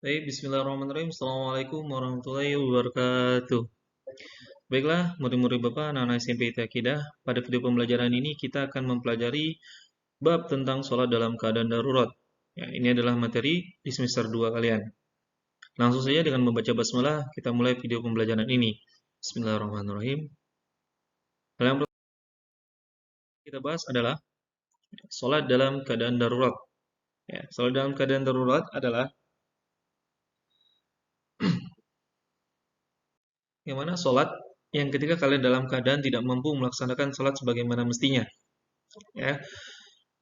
Baik, bismillahirrahmanirrahim. Assalamualaikum warahmatullahi wabarakatuh. Baiklah, murid-murid Bapak, anak-anak SMP Akidah. Pada video pembelajaran ini kita akan mempelajari bab tentang sholat dalam keadaan darurat. Ya, ini adalah materi di semester 2 kalian. Langsung saja dengan membaca basmalah, kita mulai video pembelajaran ini. Bismillahirrahmanirrahim. Hal yang pertama kita bahas adalah sholat dalam keadaan darurat. Ya, sholat dalam keadaan darurat adalah yang mana sholat yang ketika kalian dalam keadaan tidak mampu melaksanakan sholat sebagaimana mestinya. Ya,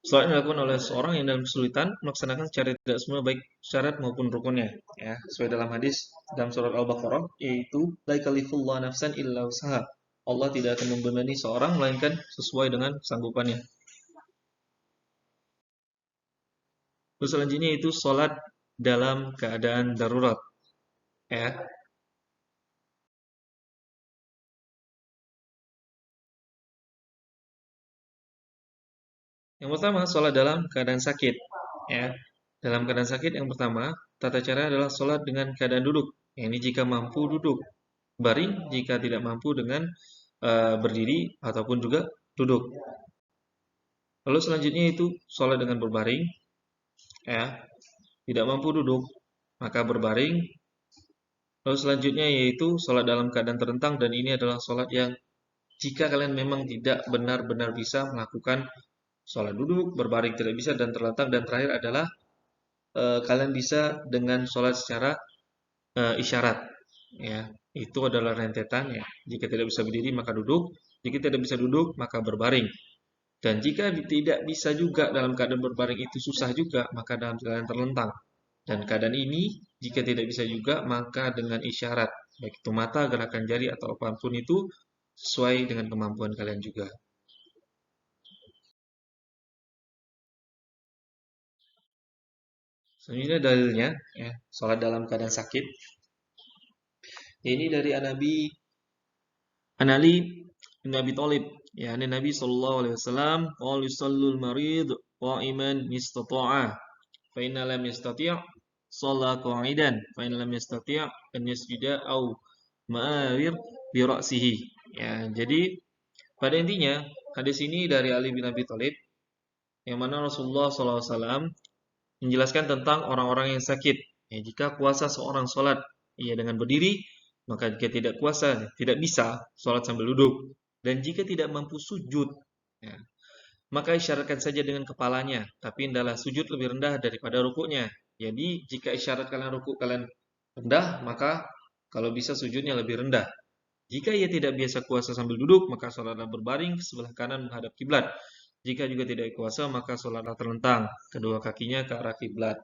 sholat yang dilakukan oleh seorang yang dalam kesulitan melaksanakan secara tidak semua baik syarat maupun rukunnya. Ya, sesuai dalam hadis dalam surat Al-Baqarah, yaitu la yukallifullahu nafsan illa usaha. Allah tidak akan membebani seorang melainkan sesuai dengan sanggupannya. Terus selanjutnya itu sholat dalam keadaan darurat. Ya, yang pertama sholat dalam keadaan sakit. Ya, dalam keadaan sakit yang pertama tata cara adalah sholat dengan keadaan duduk. Ini jika mampu duduk, baring jika tidak mampu dengan berdiri ataupun juga duduk. Lalu selanjutnya itu sholat dengan berbaring, ya, tidak mampu duduk maka berbaring. Lalu selanjutnya yaitu sholat dalam keadaan terentang, dan ini adalah sholat yang jika kalian memang tidak benar-benar bisa melakukan sholat duduk, berbaring tidak bisa, dan terlentang. Dan terakhir adalah kalian bisa dengan sholat secara isyarat, ya, itu adalah rentetan, ya. Jika tidak bisa berdiri maka duduk, jika tidak bisa duduk maka berbaring, dan jika tidak bisa juga dalam keadaan berbaring itu susah juga maka dalam keadaan terlentang. Dan keadaan ini jika tidak bisa juga maka dengan isyarat, baik itu mata, gerakan jari atau apapun itu sesuai dengan kemampuan kalian juga. Selanjutnya dalilnya, ya, sholat dalam keadaan sakit. Ini dari An-Ali bin Abi Thalib, ya, Nabi sallallahu alaihi wasallam qala yusallul marid qa'iman istata'a fa inna lam yastati' shalla qa'idan fa in lam yastati' an yasjuda au ma'awir bi ra'sihi. Ya, jadi pada intinya hadis ini dari Ali bin Abi Thalib, yang mana Rasulullah sallallahu alaihi wasallam menjelaskan tentang orang-orang yang sakit. Ya, jika kuasa seorang sholat ia dengan berdiri, maka jika tidak kuasa, tidak bisa sholat sambil duduk. Dan jika tidak mampu sujud, ya, maka isyaratkan saja dengan kepalanya, tapi hendaklah sujud lebih rendah daripada rukuknya. Jadi jika isyarat kalian rukuk kalian rendah, maka kalau bisa sujudnya lebih rendah. Jika ia tidak biasa kuasa sambil duduk, maka sholatlah berbaring sebelah kanan menghadap kiblat. Jika juga tidak kuasa, maka sholatlah terlentang, kedua kakinya ke arah kiblat.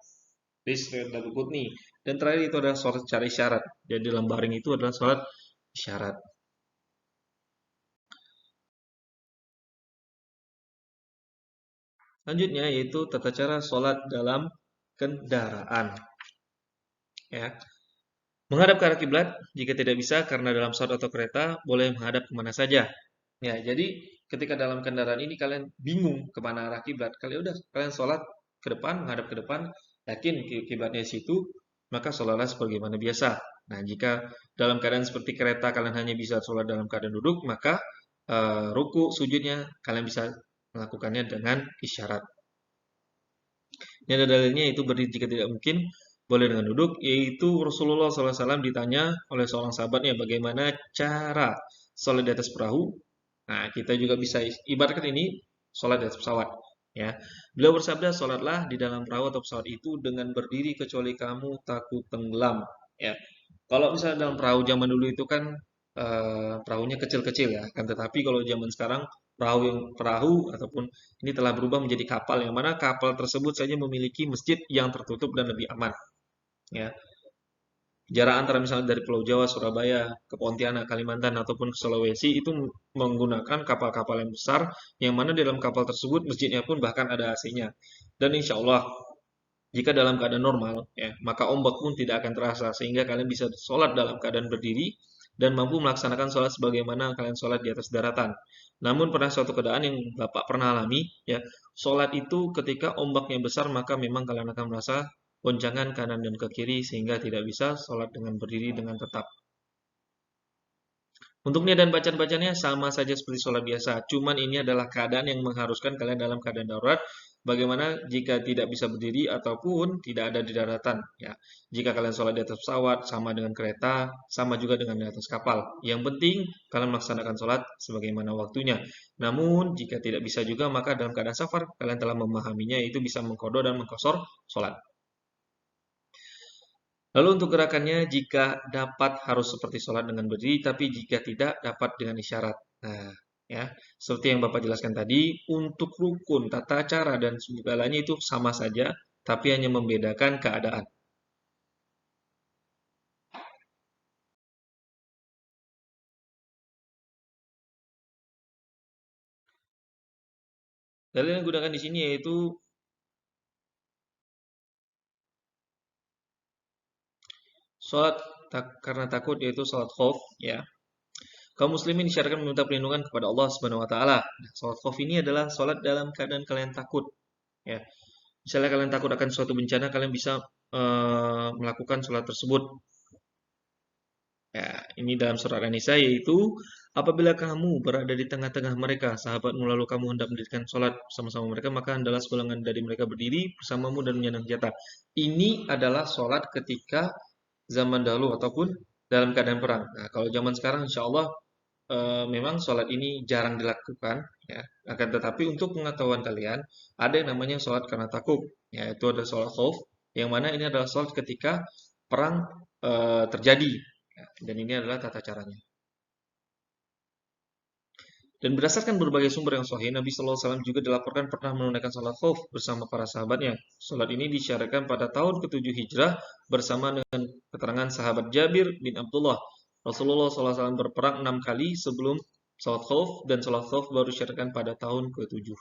Nih. Dan terakhir itu adalah sholat secara isyarat. Jadi dalam baring itu adalah sholat isyarat. Selanjutnya yaitu tata cara sholat dalam kendaraan. Ya, menghadap ke arah kiblat jika tidak bisa karena dalam pesawat atau kereta boleh menghadap kemana saja. Ya, jadi ketika dalam kendaraan ini kalian bingung kemana arah kiblat, kalian sholat ke depan, menghadap ke depan, yakin kiblatnya di situ, maka sholatlah sebagaimana biasa. Nah, jika dalam keadaan seperti kereta kalian hanya bisa sholat dalam keadaan duduk, maka ruku sujudnya kalian bisa melakukannya dengan isyarat. Ini ada dalilnya, itu berdiri jika tidak mungkin, boleh dengan duduk, yaitu Rasulullah SAW ditanya oleh seorang sahabatnya bagaimana cara sholat di atas perahu. Nah, kita juga bisa ibaratkan ini sholat di atas pesawat. Ya, beliau bersabda, sholatlah di dalam perahu atau pesawat itu dengan berdiri kecuali kamu takut tenggelam. Ya, kalau misalnya dalam perahu zaman dulu itu kan perahunya kecil-kecil, ya. Kan tetapi kalau zaman sekarang perahu ataupun ini telah berubah menjadi kapal, yang mana kapal tersebut saja memiliki masjid yang tertutup dan lebih aman. Ya, jarak antara misalnya dari Pulau Jawa, Surabaya, ke Pontianak, Kalimantan, ataupun ke Sulawesi itu menggunakan kapal-kapal yang besar, yang mana di dalam kapal tersebut masjidnya pun bahkan ada AC-nya. Dan insya Allah, jika dalam keadaan normal, ya, maka ombak pun tidak akan terasa, sehingga kalian bisa sholat dalam keadaan berdiri dan mampu melaksanakan sholat sebagaimana kalian sholat di atas daratan. Namun pernah suatu keadaan yang Bapak pernah alami, ya, sholat itu ketika ombaknya besar, maka memang kalian akan merasa goncangan kanan dan ke kiri sehingga tidak bisa sholat dengan berdiri dengan tetap. Untuk niat dan bacaan-bacanya sama saja seperti sholat biasa. Cuman ini adalah keadaan yang mengharuskan kalian dalam keadaan darurat. Bagaimana jika tidak bisa berdiri ataupun tidak ada di daratan. Ya, jika kalian sholat di atas pesawat, sama dengan kereta, sama juga dengan di atas kapal. Yang penting kalian melaksanakan sholat sebagaimana waktunya. Namun jika tidak bisa juga, maka dalam keadaan safar kalian telah memahaminya, itu bisa mengqadha dan mengqashar sholat. Lalu untuk gerakannya, jika dapat harus seperti sholat dengan berdiri, tapi jika tidak dapat dengan isyarat. Nah, ya, seperti yang Bapak jelaskan tadi, untuk rukun, tata cara dan segalanya itu sama saja, tapi hanya membedakan keadaan. Dalil yang digunakan di sini yaitu sholat karena takut, yaitu sholat khauf, ya. Kaum muslimin disyariatkan meminta perlindungan kepada Allah Subhanahu wa taala. Nah, sholat khauf ini adalah sholat dalam keadaan kalian takut, ya. Misalnya kalian takut akan suatu bencana, kalian bisa melakukan sholat tersebut. Ya, ini dalam surat An-Nisa, yaitu apabila kamu berada di tengah-tengah mereka, sahabatmu, lalu kamu hendak mendirikan sholat bersama-sama mereka, maka hendaklah sebagian dari mereka berdiri bersamamu dan menyandang senjata. Ini adalah sholat ketika zaman dahulu ataupun dalam keadaan perang. Nah, kalau zaman sekarang, insya Allah memang sholat ini jarang dilakukan, ya. Akan tetapi untuk pengetahuan kalian, ada yang namanya sholat karena takut, yaitu ada sholat khauf, yang mana ini adalah sholat ketika perang terjadi, ya. Dan ini adalah tata caranya. Dan berdasarkan berbagai sumber yang sahih, Nabi Sallallahu Alaihi Wasallam juga dilaporkan pernah menunaikan sholat khauf bersama para sahabatnya. Sholat ini disyariatkan pada tahun ke-7 Hijrah bersama dengan keterangan sahabat Jabir bin Abdullah. Rasulullah SAW berperang 6 kali sebelum sholat khauf, dan sholat khauf baru disyariatkan pada tahun ke-7.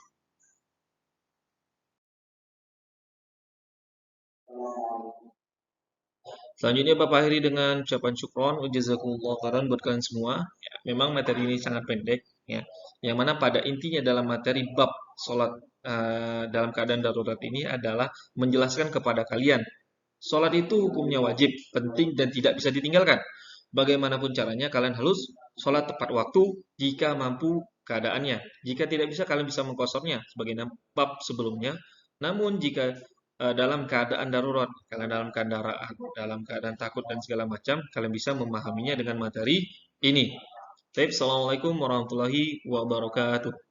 Selanjutnya Bapak akhiri dengan ucapan syukron wa jazakumullah khairan buat kalian semua. Ya, memang materi ini sangat pendek, ya. Yang mana pada intinya dalam materi bab sholat dalam keadaan darurat ini adalah menjelaskan kepada kalian sholat itu hukumnya wajib, penting dan tidak bisa ditinggalkan. Bagaimanapun caranya kalian harus sholat tepat waktu jika mampu keadaannya. Jika tidak bisa, kalian bisa mengqasharnya sebagai bab sebelumnya. Namun jika dalam keadaan darurat, kalian dalam keadaan dalam keadaan takut dan segala macam, kalian bisa memahaminya dengan materi ini. Baik, assalamualaikum warahmatullahi wabarakatuh.